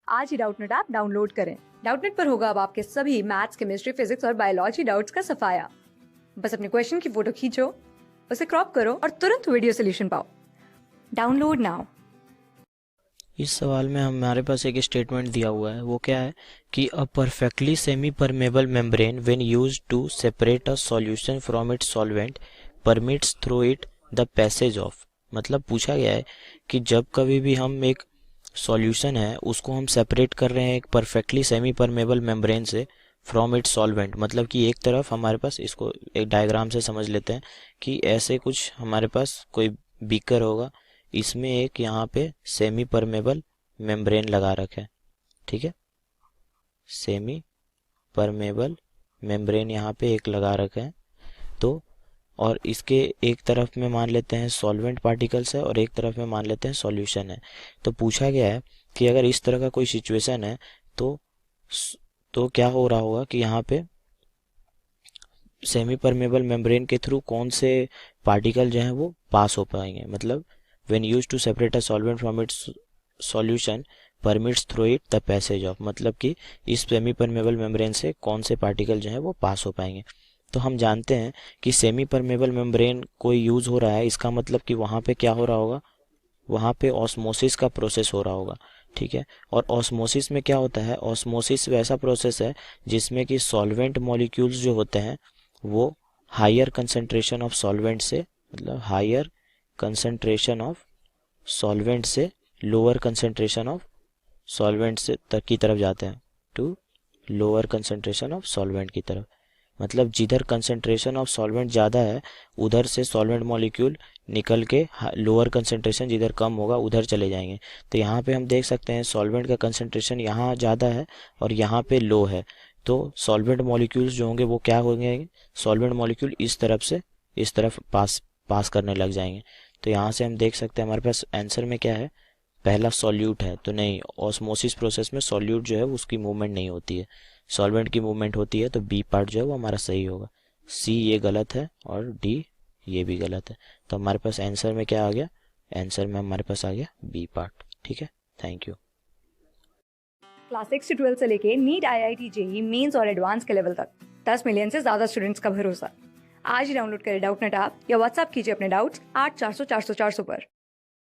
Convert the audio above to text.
आज ही Doubtnut app download करें। Doubtnut पर होगा अब आपके सभी मैथ्स, केमिस्ट्री, फिजिक्स और बायोलॉजी डाउट्स का सफाया। बस अपने क्वेश्चन की फोटो खींचो, उसे क्रॉप करो और तुरंत वीडियो सोल्यूशन पाओ। Download now. इस सवाल में हमारे पास एक स्टेटमेंट दिया हुआ है, वो क्या है कि a perfectly semi permeable membrane when used to separate a solution from its solvent permits through it the passage of. मतलब पूछा गया है कि जब कभी भी हम एक सॉल्यूशन है उसको हम सेपरेट कर रहे हैं एक परफेक्टली सेमी परमेबल मेम्ब्रेन से फ्रॉम इट्स सॉल्वेंट, मतलब कि एक तरफ हमारे पास, इसको एक डायग्राम से समझ लेते हैं कि ऐसे कुछ हमारे पास कोई बीकर होगा, इसमें एक यहाँ पे सेमी परमेबल मेम्ब्रेन लगा रखा है। ठीक है, सेमी परमेबल मेम्ब्रेन यहाँ पे एक लगा रखा है। तो और इसके एक तरफ में मान लेते हैं सॉल्वेंट पार्टिकल्स है और एक तरफ में मान लेते हैं सॉल्यूशन है। तो पूछा गया है कि अगर इस तरह का कोई सिचुएशन है तो क्या हो रहा होगा कि यहाँ पे सेमी परमेबल मेम्ब्रेन के थ्रू कौन से पार्टिकल जो हैं वो पास हो पाएंगे। मतलब when used to separate a solvent from its solution permits through it the passage of, मतलब कि इस सेमी परमेबल मेम्ब्रेन से कौन से पार्टिकल जो हैं वो पास हो पाएंगे। तो हम जानते हैं कि सेमी परमेबल मेम्ब्रेन कोई यूज़ हो रहा है, इसका मतलब कि वहाँ पे क्या हो रहा होगा, वहाँ पे ऑस्मोसिस का प्रोसेस हो रहा होगा। ठीक है, और ऑस्मोसिस में क्या होता है, ऑस्मोसिस वैसा प्रोसेस है जिसमें कि सॉल्वेंट मॉलिक्यूल्स जो होते हैं वो हायर कंसंट्रेशन ऑफ सॉल्वेंट से, मतलब हायर कंसंट्रेशन ऑफ सॉल्वेंट से लोअर कंसंट्रेशन ऑफ सॉल्वेंट से तक की तरफ जाते हैं, to lower concentration of solvent की तरफ। मतलब जिधर कंसंट्रेशन ऑफ सॉल्वेंट ज़्यादा है उधर से सॉल्वेंट मॉलिक्यूल निकल के लोअर कंसंट्रेशन जिधर कम होगा उधर चले जाएंगे। तो यहाँ पे हम देख सकते हैं सॉल्वेंट का कंसंट्रेशन यहाँ ज़्यादा है और यहाँ पे लो है, तो सॉल्वेंट मॉलिक्यूल्स जो होंगे वो क्या होंगे, सॉल्वेंट मॉलिक्यूल इस तरफ से इस तरफ पास करने लग जाएंगे। तो यहाँ से हम देख सकते हैं हमारे पास आंसर में क्या है, पहला सॉल्यूट है, तो नहीं, ऑस्मोसिस प्रोसेस में सॉल्यूट जो है उसकी मूवमेंट नहीं होती है, सॉल्वेंट की मूवमेंट होती है। तो बी पार्ट जो है वो हमारा सही होगा, सी ये गलत है और डी ये भी गलत है। तो हमारे पास आंसर में क्या आ गया, आंसर में हमारे पास आ गया बी पार्ट। ठीक है, थैंक यू। क्लास 6 से 12 से लेके नीट, IIT, JEE मेंस और एडवांस के लेवल तक 10 मिलियन से ज्यादा स्टूडेंट्स का भरोसा। आज ही डाउनलोड करें डाउटनेट ऐप या व्हाट्सएप कीजिए अपने डाउट्स 8400 400 400 पर।